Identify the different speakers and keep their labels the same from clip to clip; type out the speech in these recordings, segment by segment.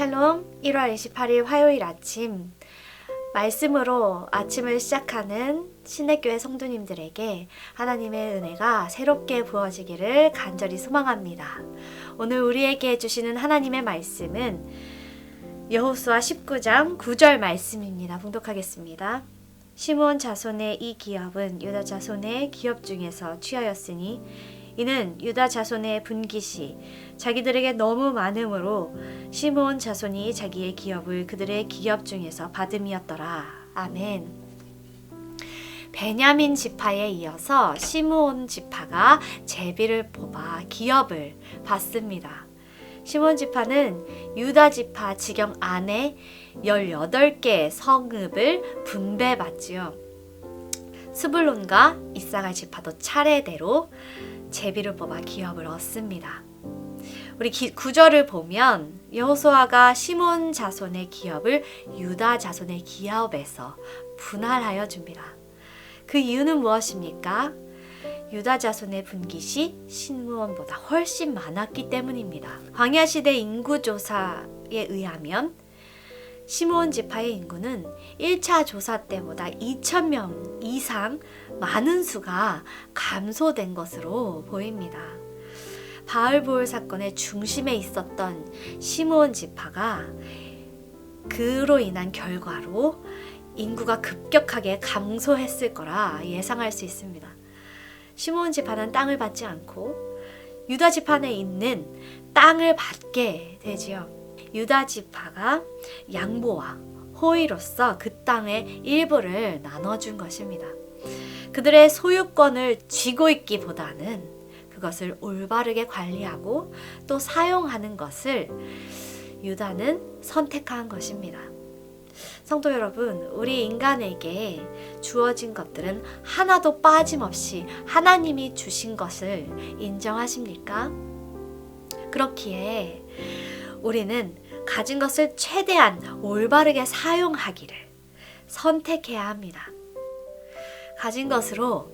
Speaker 1: 샬롬. 1월 28일 화요일 아침 말씀으로 아침을 시작하는 신내교회 성도님들에게 하나님의 은혜가 새롭게 부어지기를 간절히 소망합니다. 오늘 우리에게 주시는 하나님의 말씀은 여호수아 19장 9절 말씀입니다. 봉독하겠습니다. 시므온 자손의 이 기업은 유다 자손의 기업 중에서 취하였으니 이는 유다 자손의 분깃이 자기들에게 너무 많음으로 시므온 자손이 자기의 기업을 그들의 기업 중에서 받음이었더라. 아멘. 베냐민 지파에 이어서 시므온 지파가 제비를 뽑아 기업을 받습니다. 시므온 지파는 유다 지파 지경 안에 18개의 성읍을 분배받지요. 스불론과 이사갈 지파도 차례대로 제비를 뽑아 기업을 얻습니다. 우리 구절을 보면 여호수아가 시므온 자손의 기업을 유다 자손의 기업에서 분할하여 줍니다. 그 이유는 무엇입니까? 유다 자손의 분깃이 시므온보다 훨씬 많았기 때문입니다. 광야 시대 인구 조사에 의하면 시므온 지파의 인구는 1차 조사 때보다 2,000명 이상 많은 수가 감소된 것으로 보입니다. 바알보을 사건의 중심에 있었던 시므온 지파가 그로 인한 결과로 인구가 급격하게 감소했을 거라 예상할 수 있습니다. 시므온 지파는 땅을 받지 않고 유다 지파에 있는 땅을 받게 되지요. 유다 지파가 양보와 호의로서 그 땅의 일부를 나눠준 것입니다. 그들의 소유권을 쥐고 있기보다는 그것을 올바르게 관리하고 또 사용하는 것을 유다는 선택한 것입니다. 성도 여러분, 우리 인간에게 주어진 것들은 하나도 빠짐없이 하나님이 주신 것을 인정하십니까? 그렇기에 우리는 가진 것을 최대한 올바르게 사용하기를 선택해야 합니다. 가진 것으로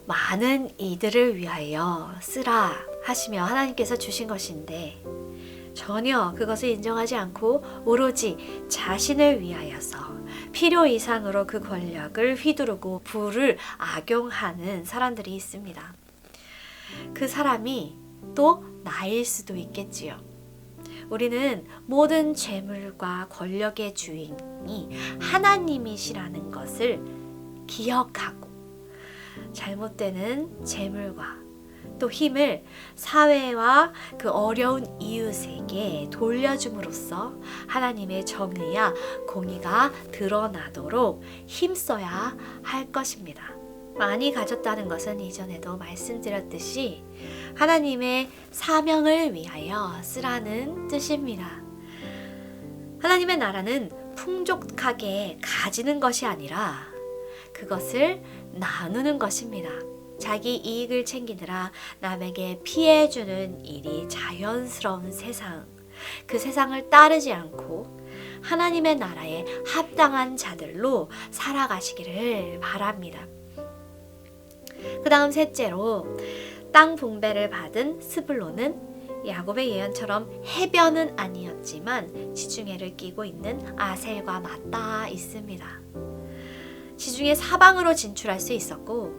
Speaker 1: 많은 이들을 위하여 쓰라 하시며 하나님께서 주신 것인데 전혀 그것을 인정하지 않고 오로지 자신을 위하여서 필요 이상으로 그 권력을 휘두르고 부를 악용하는 사람들이 있습니다. 그 사람이 또 나일 수도 있겠지요. 우리는 모든 재물과 권력의 주인이 하나님이시라는 것을 기억하고 잘못되는 재물과 또 힘을 사회와 그 어려운 이웃에게 돌려줌으로써 하나님의 정의와 공의가 드러나도록 힘써야 할 것입니다. 많이 가졌다는 것은 이전에도 말씀드렸듯이 하나님의 사명을 위하여 쓰라는 뜻입니다. 하나님의 나라는 풍족하게 가지는 것이 아니라 그것을 나누는 것입니다. 자기 이익을 챙기느라 남에게 피해주는 일이 자연스러운 세상, 그 세상을 따르지 않고 하나님의 나라에 합당한 자들로 살아가시기를 바랍니다. 그 다음 셋째로 땅 분배를 받은 스불론은 야곱의 예언처럼 해변은 아니었지만 지중해를 끼고 있는 아셀과 맞닿아 있습니다. 지중해 사방으로 진출할 수 있었고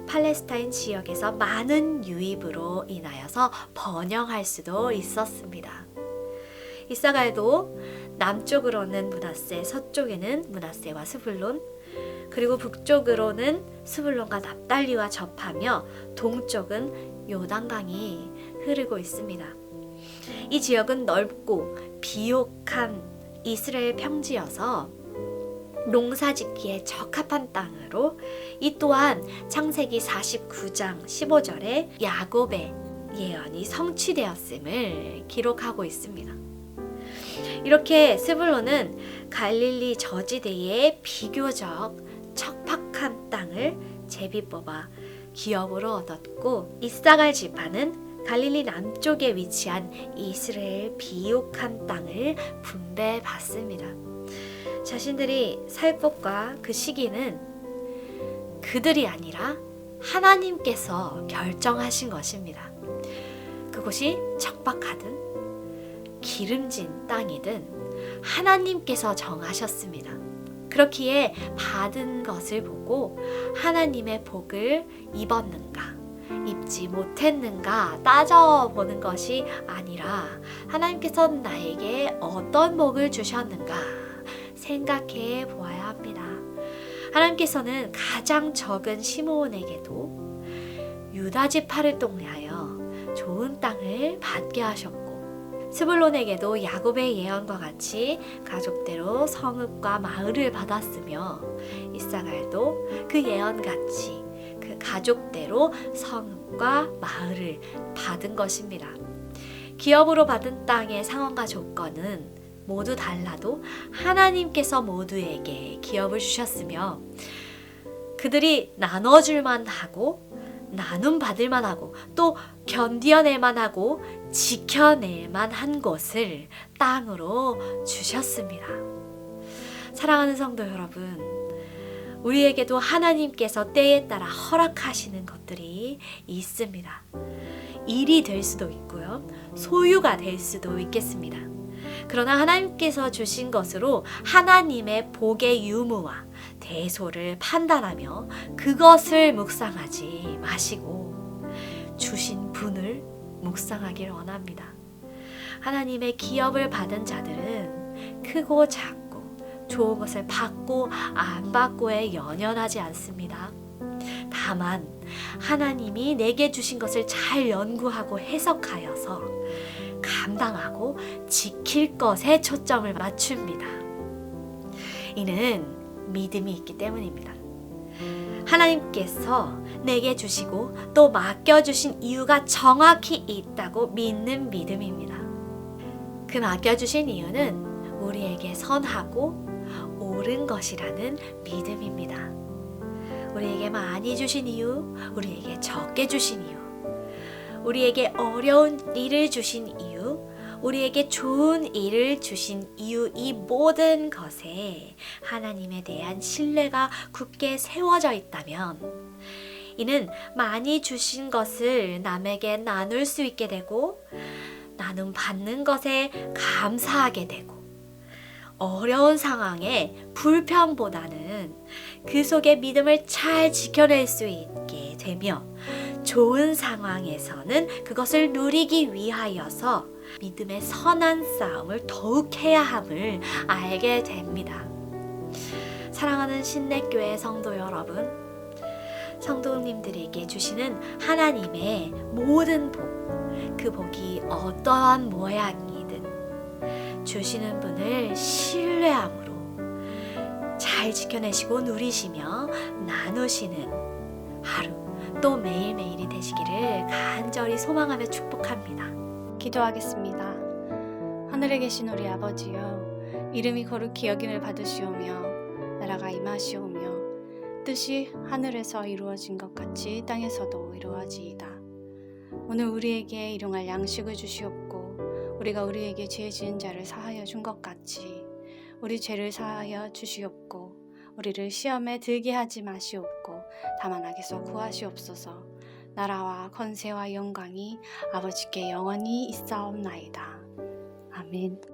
Speaker 1: 팔레스타인 지역에서 많은 유입으로 인하여서 번영할 수도 있었습니다. 이사갈도 남쪽으로는 므낫세, 서쪽에는 므낫세와 스불론, 그리고 북쪽으로는 스불론과 납달리와 접하며 동쪽은 요단강이 흐르고 있습니다. 이 지역은 넓고 비옥한 이스라엘 평지여서 농사짓기에 적합한 땅으로 이 또한 창세기 49장 15절에 야곱의 예언이 성취되었음을 기록하고 있습니다. 이렇게 스불론은 갈릴리 저지대에 비교적 척박한 땅을 제비 뽑아 기업으로 얻었고 이사갈 지파는 갈릴리 남쪽에 위치한 이스라엘 비옥한 땅을 분배받습니다. 자신들이 살 곳과 그 시기는 그들이 아니라 하나님께서 결정하신 것입니다. 그곳이 척박하든 기름진 땅이든 하나님께서 정하셨습니다. 그렇기에 받은 것을 보고 하나님의 복을 입었는가, 입지 못했는가 따져보는 것이 아니라 하나님께서 나에게 어떤 복을 주셨는가 생각해 보아야 합니다. 하나님께서는 가장 적은 시므온에게도 유다 지파를 통하여 좋은 땅을 받게 하셨고, 스불론에게도 야곱의 예언과 같이 가족대로 성읍과 마을을 받았으며, 이사갈도 그 예언같이 그 가족대로 성읍과 마을을 받은 것입니다. 기업으로 받은 땅의 상황과 조건은 모두 달라도 하나님께서 모두에게 기업을 주셨으며, 그들이 나눠줄만 하고 나눔 받을만 하고 또 견뎌낼만 하고 지켜낼만 한 곳을 땅으로 주셨습니다. 사랑하는 성도 여러분, 우리에게도 하나님께서 때에 따라 허락하시는 것들이 있습니다. 일이 될 수도 있고요, 소유가 될 수도 있겠습니다. 그러나 하나님께서 주신 것으로 하나님의 복의 유무와 대소를 판단하며 그것을 묵상하지 마시고 주신 분을 묵상하길 원합니다. 하나님의 기업을 받은 자들은 크고 작고 좋은 것을 받고 안 받고에 연연하지 않습니다. 다만 하나님이 내게 주신 것을 잘 연구하고 해석하여서 감당하고 지킬 것에 초점을 맞춥니다. 이는 믿음이 있기 때문입니다. 하나님께서 내게 주시고 또 맡겨주신 이유가 정확히 있다고 믿는 믿음입니다. 그 맡겨주신 이유는 우리에게 선하고 옳은 것이라는 믿음입니다. 우리에게 많이 주신 이유, 우리에게 적게 주신 이유, 우리에게 어려운 일을 주신 이유, 우리에게 좋은 일을 주신 이유, 이 모든 것에 하나님에 대한 신뢰가 굳게 세워져 있다면 이는 많이 주신 것을 남에게 나눌 수 있게 되고 나눔 받는 것에 감사하게 되고, 어려운 상황에 불평보다는 그 속에 믿음을 잘 지켜낼 수 있게 되며, 좋은 상황에서는 그것을 누리기 위하여서 믿음의 선한 싸움을 더욱 해야 함을 알게 됩니다. 사랑하는 신내교회 성도 여러분, 성도님들에게 주시는 하나님의 모든 복, 그 복이 어떠한 모양이든 주시는 분을 신뢰함으로 잘 지켜내시고 누리시며 나누시는 하루 또 매일매일이 되시기를 간절히 소망하며 축복합니다.
Speaker 2: 기도하겠습니다. 하늘에 계신 우리 아버지여, 이름이 거룩히 여김을 받으시오며 나라가 임하시오며 뜻이 하늘에서 이루어진 것 같이 땅에서도 이루어지이다. 오늘 우리에게 일용할 양식을 주시옵고, 우리가 우리에게 죄 지은 자를 사하여 준 것 같이 우리 죄를 사하여 주시옵고, 우리를 시험에 들게 하지 마시옵고 다만 악에서 구하시옵소서. 나라와 권세와 영광이 아버지께 영원히 있사옵나이다. 아멘.